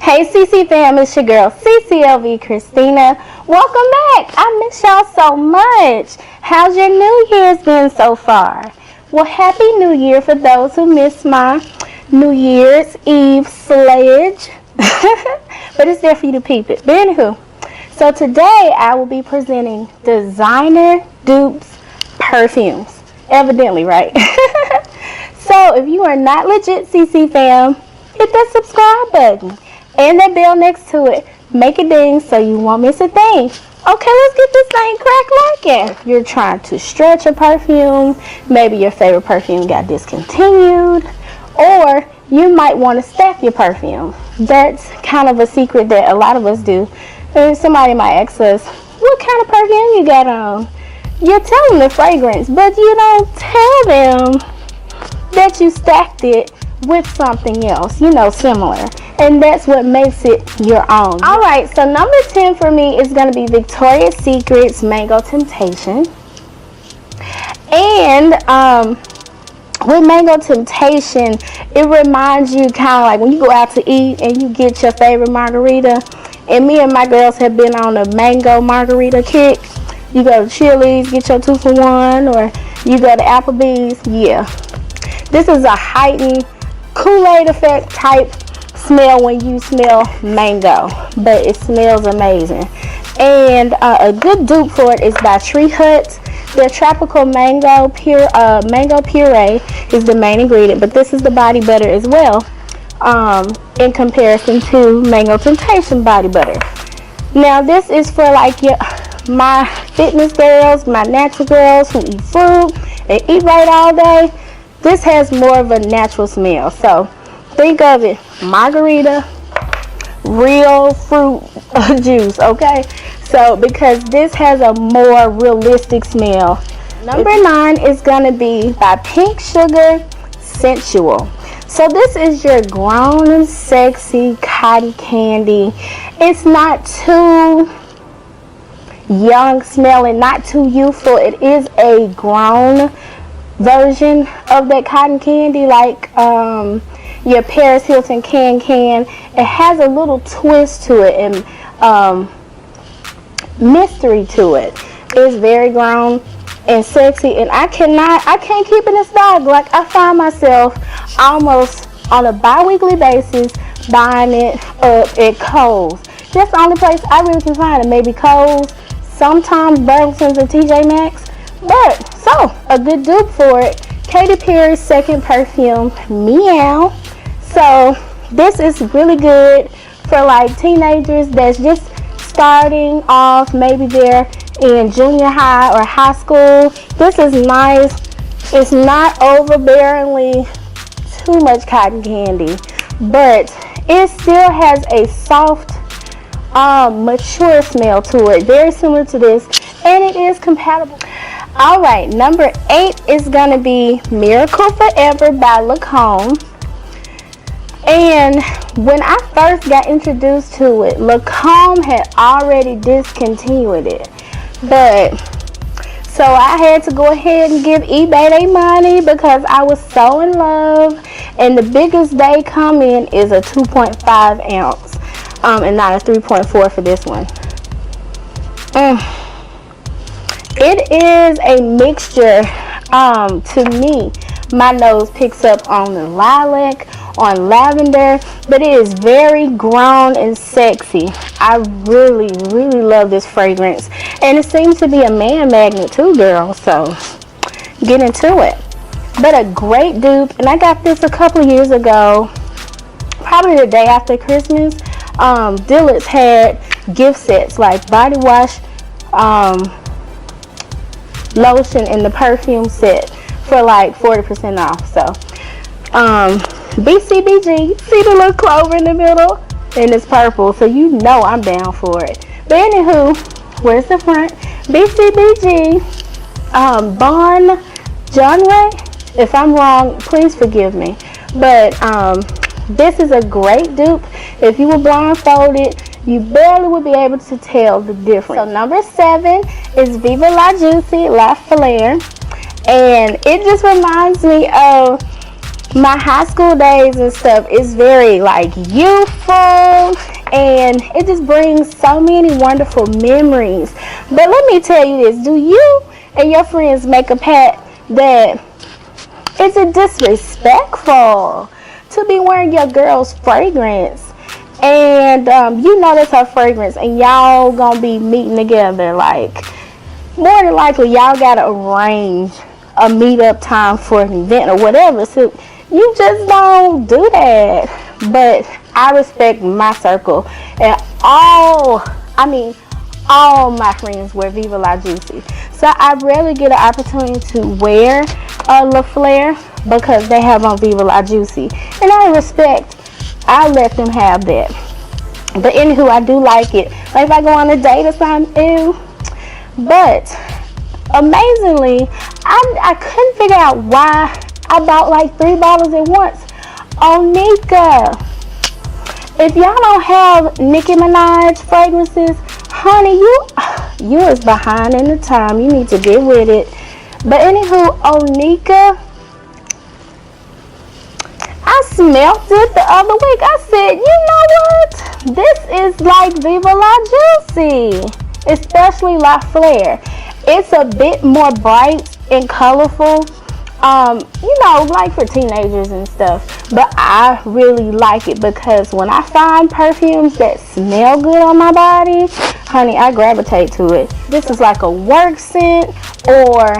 Hey CC fam, it's your girl CCLVCHRISTINA. Welcome back. I miss y'all so much. How's your New Year's been so far? Well, Happy New Year for those who missed my New Year's Eve sledge. But it's there for you to peep it. But anywho, so today I will be presenting designer dupes perfumes. Evidently, right? So if you are not legit CC fam, hit that subscribe button and that bell next to it. Make it ding so you won't miss a thing. Okay, let's get this thing crack-lacking. You're trying to stretch a perfume. Maybe your favorite perfume got discontinued. Or you might want to stack your perfume. That's kind of a secret that a lot of us do. And somebody might ask us, what kind of perfume you got on? You tell them the fragrance, but you don't tell them that you stacked it with something else, similar. And that's what makes it your own. Alright, so number 10 for me is going to be Victoria's Secret's Mango Temptation. And with Mango Temptation, it reminds you kind of like when you go out to eat and you get your favorite margarita. And me and my girls have been on a mango margarita kick. You go to Chili's, get your 2-for-1, or you go to Applebee's. Yeah. This is a heightened Kool-Aid effect type smell when you smell mango, but it smells amazing. And a good dupe for it is by Tree Hut. Their tropical mango puree is the main ingredient, but this is the body butter as well, in comparison to Mango Temptation body butter. Now this is for like my fitness girls, my natural girls who eat fruit and eat right all day. This has more of a natural smell. So think of it, margarita, real fruit juice, okay? So because this has a more realistic smell. Number 9 is going to be by Pink Sugar Sensual. So this is your grown and sexy cotton candy. It's not too young smelling, not too youthful. It is a grown version of that cotton candy, like your Paris Hilton Can. It has a little twist to it and mystery to it. It's very grown and sexy, and I can't keep it in stock. Like, I find myself almost on a bi-weekly basis buying it up at Kohl's. That's the only place I really can find it. Maybe Kohl's, sometimes Burlington's and TJ Maxx. But so a good dupe for it, Katy Perry's second perfume, Meow. So this is really good for like teenagers that's just starting off. Maybe they're in junior high or high school. This is nice. It's not overbearingly too much cotton candy, but it still has a soft mature smell to it, very similar to this, and it is compatible. Alright, number 8 is gonna be Miracle Forever by Lancôme. And when I first got introduced to it, Lancôme had already discontinued it. But so I had to go ahead and give eBay their money because I was so in love. And the biggest they come in is a 2.5 ounce. And not a 3.4 for this one. It is a mixture. To me, my nose picks up on the lilac, on lavender, but it is very grown and sexy. I really love this fragrance, and it seems to be a man magnet too, girl. So get into it. But a great dupe, and I got this a couple years ago, probably the day after Christmas. Dillard's had gift sets like body wash, lotion, and the perfume set for like 40% off. So BCBG, see the little clover in the middle, and it's purple, so you know I'm down for it. But anywho, where's the front? BCBG Bon Genre. If I'm wrong, please forgive me. But this is a great dupe. If you were blindfolded, you barely would be able to tell the difference. So number 7 is Viva La Juicy La Flare, and it just reminds me of my high school days and stuff is very like youthful, and it just brings so many wonderful memories. But let me tell you this, do you and your friends make a pact that is it disrespectful to be wearing your girl's fragrance, and you know that's her fragrance, and y'all gonna be meeting together? Like, more than likely y'all gotta arrange a meetup time for an event or whatever, so you just don't do that. But I respect my circle, and all my friends wear Viva La Juicy, so I rarely get an opportunity to wear a La Flare because they have on Viva La Juicy, and I let them have that. But anywho, I do like it. Like if I go on a date or something, ew. But amazingly, I couldn't figure out why I bought like 3 bottles at once. Onika, if y'all don't have Nicki Minaj fragrances, honey, you is behind in the time. You need to get with it. But anywho, Onika, I smelled it the other week. I said, you know what? This is like Viva La Juicy, especially La Flare. It's a bit more bright and colorful, like for teenagers and stuff. But I really like it because when I find perfumes that smell good on my body, honey, I gravitate to it. This is like a work scent, or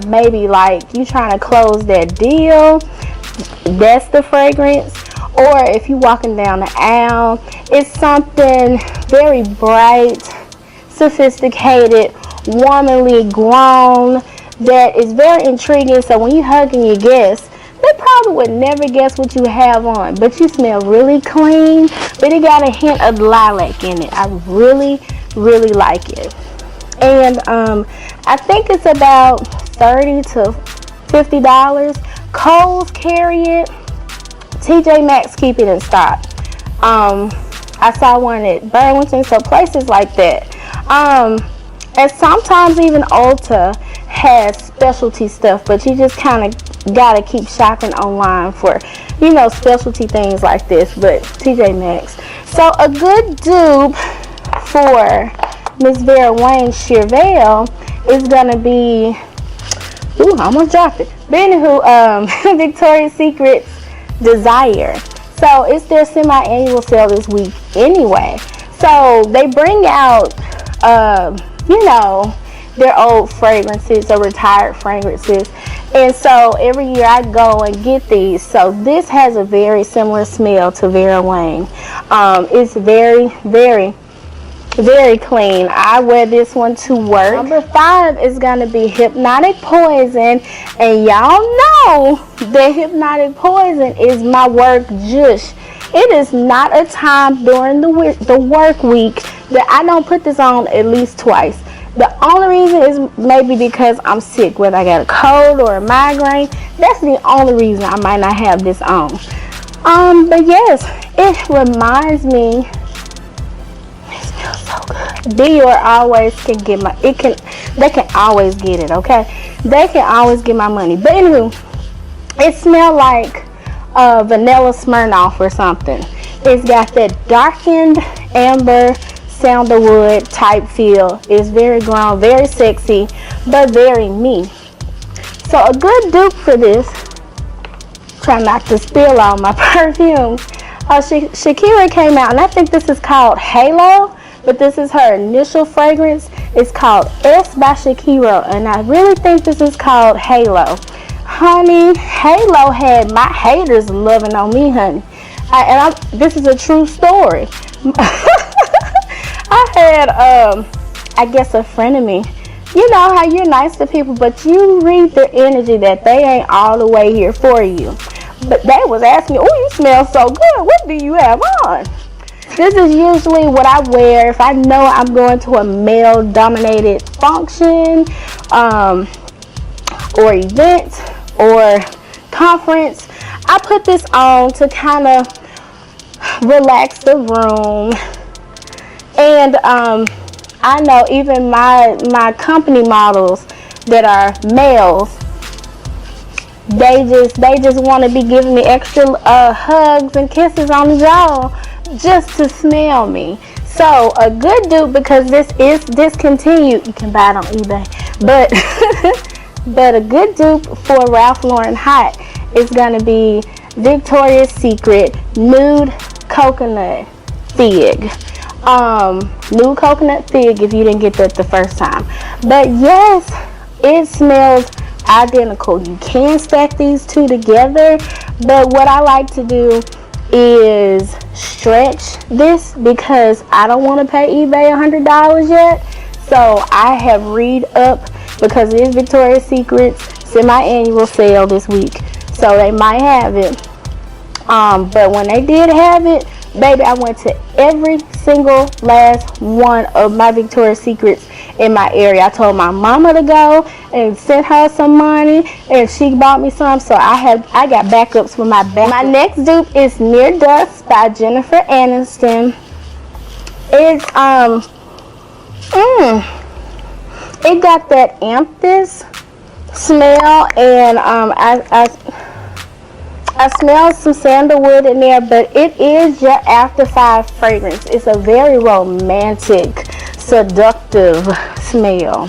maybe like you trying to close that deal. That's the fragrance. Or if you walking down the aisle, it's something very bright, sophisticated, womanly grown, that is very intriguing. So when you hugging your guests, they probably would never guess what you have on, but you smell really clean, but it got a hint of lilac in it. I really, really like it. And I think it's about $30 to $50. Kohl's carry it. TJ Maxx keep it in stock. I saw one at Burlington, so places like that. And sometimes even Ulta has specialty stuff, but you just kind of gotta keep shopping online for, specialty things like this. But TJ Maxx. So a good dupe for Miss Vera Wang Cherie is gonna be, I almost dropped it. But anywho, Victoria's Secret's Desire. So it's their semi-annual sale this week anyway. So they bring out, their old fragrances or retired fragrances. And so every year I go and get these. So this has a very similar smell to Vera Wang. It's very, very, very clean. I wear this one to work. Number 5 is going to be Hypnotic Poison. And y'all know that Hypnotic Poison is my work juice. It is not a time during the work week that I don't put this on at least twice. The only reason is maybe because I'm sick, whether I got a cold or a migraine. That's the only reason I might not have this on. But yes, it reminds me. It smells so good. Dior always can get they can always get it, okay? They can always get my money. But anywho, it smells like vanilla Smirnoff or something. It's got that darkened amber sandalwood type feel. It's very grown, very sexy, but very me. So a good dupe for this, try not to spill all my perfumes. Shakira came out, and I think this is called Halo, but this is her initial fragrance. It's called S by Shakira, and I really think this is called Halo. Honey, Halo had my haters loving on me, honey. This is a true story. I had, I guess a friend of me. You know how you're nice to people, but you read the energy that they ain't all the way here for you. But they was asking me, oh, you smell so good. What do you have on? This is usually what I wear if I know I'm going to a male-dominated function, or event, or conference. I put this on to kind of relax the room. And I know even my company models that are males, they just want to be giving me extra hugs and kisses on the jaw just to smell me. So a good dupe, because this is discontinued, you can buy it on eBay, but but a good dupe for Ralph Lauren Hot is gonna be Victoria's Secret Nude Coconut Fig. Nude Coconut Fig, if you didn't get that the first time. But yes, it smells identical. You can stack these two together, but what I like to do is stretch this because I don't want to pay eBay $100 yet. So I have read up, because it is Victoria's Secret's semi-annual sale this week, so they might have it. But when they did have it, baby, I went to every single last one of my Victoria's Secrets in my area. I told my mama to go and send her some money, and she bought me some, so I got backups for my back. My next dupe is Near Dust by Jennifer Aniston. It's it got that amethyst smell, and I smell some sandalwood in there, but it is your after 5 fragrance. It's a very romantic, seductive smell.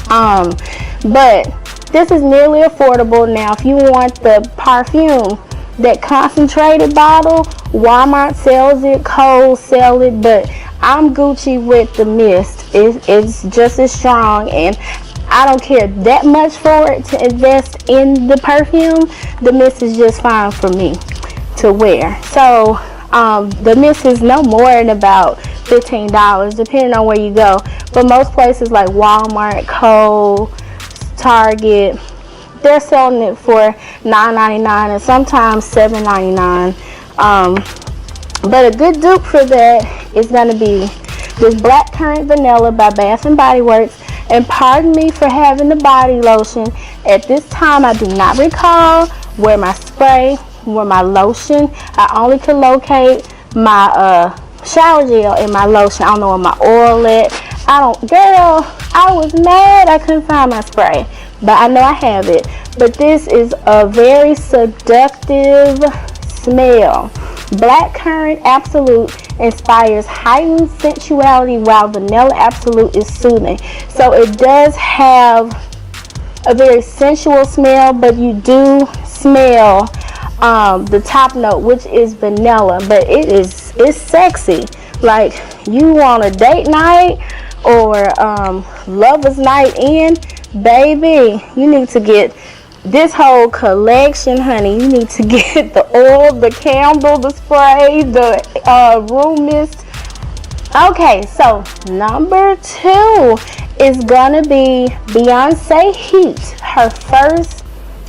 But this is nearly affordable. Now, if you want the perfume, that concentrated bottle, Walmart sells it, Kohl's sell it, but I'm Gucci with the mist. It's just as strong, and I don't care that much for it to invest in the perfume. The mist is just fine for me to wear. So the mist is no more than about $15, depending on where you go. But most places like Walmart, Kohl's, Target, they're selling it for $9.99 and sometimes $7.99. But a good dupe for that is going to be this Blackcurrant Vanilla by Bath & Body Works. And pardon me for having the body lotion. At this time, I do not recall where my spray, where my lotion. I only could locate my shower gel and my lotion. I don't know where my oil at. Girl, I was mad I couldn't find my spray, but I know I have it. But this is a very seductive smell. Blackcurrant Absolute inspires heightened sensuality, while Vanilla Absolute is soothing. So it does have a very sensual smell, but you do smell the top note, which is vanilla, but it's sexy. Like, you want a date night or lover's night in, baby, you need to get this whole collection, honey. You need to get the oil, the candle, the spray, the room mist. Okay, so number 2 is gonna be Beyonce Heat, her first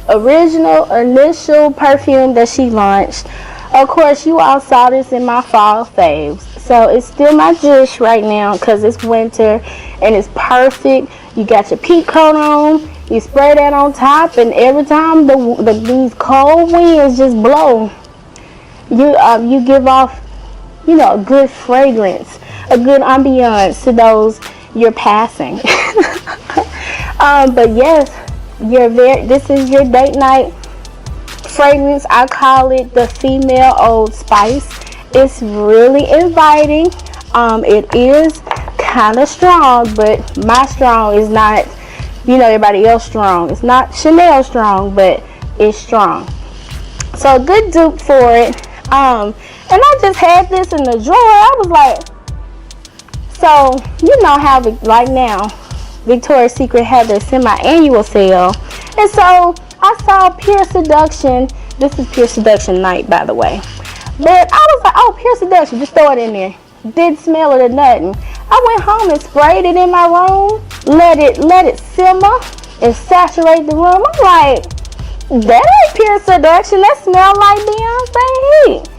initial perfume that she launched. Of course, you all saw this in my fall faves, so it's still my dish right now because it's winter and it's perfect. You got your peak coat on, you spray that on top, and every time these cold winds just blow, you give off, a good fragrance, a good ambiance to those you're passing. But yes, this is your date night fragrance. I call it the female Old Spice. It's really inviting. It is kind of strong, but my strong is not, everybody else strong. It's not Chanel strong, but it's strong. So a good dupe for it. And I just had this in the drawer. I was like, so you know how like now Victoria's Secret had their semi-annual sale, and so I saw Pure Seduction. This is Pure Seduction night, by the way. But I was like, oh, Pure Seduction, just throw it in there. Didn't smell it or nothing. I went home and sprayed it in my room, let it simmer and saturate the room. I'm like, that ain't Pure Seduction. That smelled like Beyonce Heat.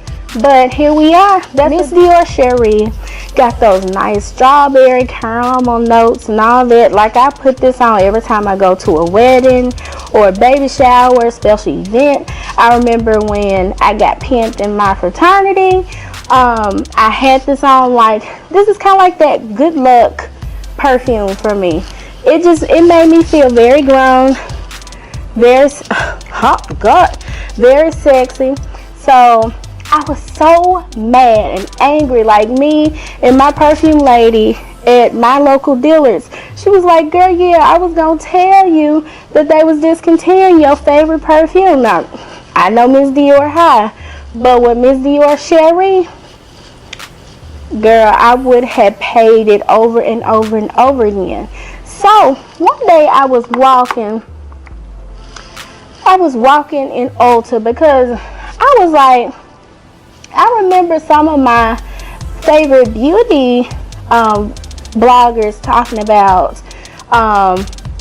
But here we are. That's Dior Cherie. Got those nice strawberry caramel notes and all that. Like, I put this on every time I go to a wedding or a baby shower, a special event. I remember when I got pimped in my fraternity. I had this on. Like, this is kind of like that good luck perfume for me. It made me feel very grown. God, very sexy. So I was so mad and angry, like me and my perfume lady at my local dealers. She was like, girl, yeah, I was gonna tell you that they was discontinuing your favorite perfume. Now, I know Miss Dior high, but with Miss Dior Cherie, girl, I would have paid it over and over and over again. So one day I was walking in Ulta because I was like, I remember some of my favorite beauty bloggers talking about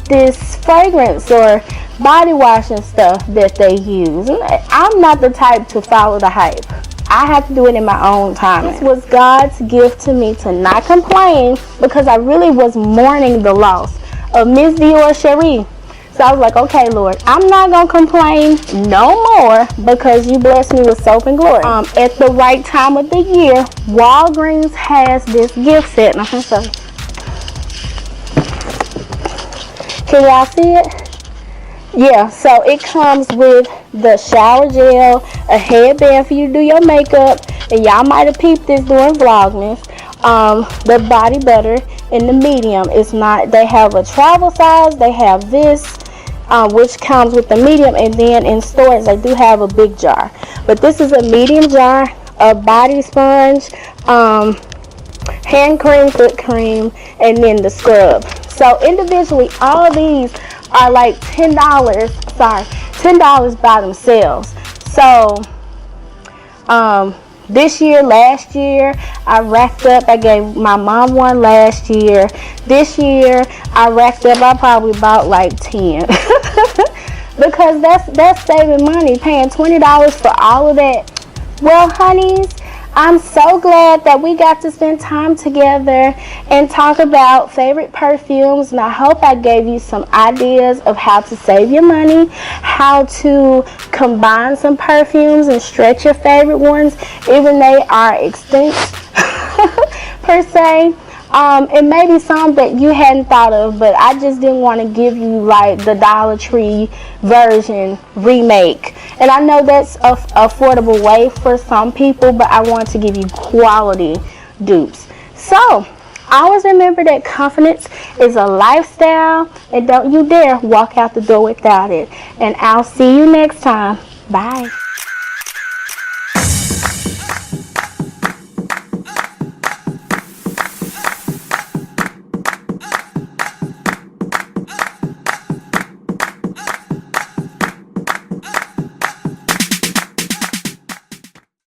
this fragrance or body wash and stuff that they use. And I'm not the type to follow the hype. I have to do it in my own time. This was God's gift to me to not complain because I really was mourning the loss of Miss Dior Cherie. So I was like, okay, Lord, I'm not going to complain no more because you blessed me with soap and glory. At the right time of the year, Walgreens has this gift set. And can y'all see it? Yeah, so it comes with the shower gel, a headband for you to do your makeup, and y'all might have peeped this during Vlogmas. The body butter in the medium. It's not, they have a travel size, they have this, which comes with the medium, and then in stores they do have a big jar. But this is a medium jar, a body sponge, hand cream, foot cream, and then the scrub. So individually, all these are like $10 by themselves. So this year, last year, I racked up. I gave my mom one last year. This year, I racked up. I probably bought like 10 because that's saving money, paying $20 for all of that. Well, honeys, I'm so glad that we got to spend time together and talk about favorite perfumes, and I hope I gave you some ideas of how to save your money, how to combine some perfumes and stretch your favorite ones, even they are extinct per se. And maybe some that you hadn't thought of, but I just didn't want to give you like the Dollar Tree version remake. And I know that's an affordable way for some people, but I want to give you quality dupes. So always remember that confidence is a lifestyle, and don't you dare walk out the door without it. And I'll see you next time. Bye.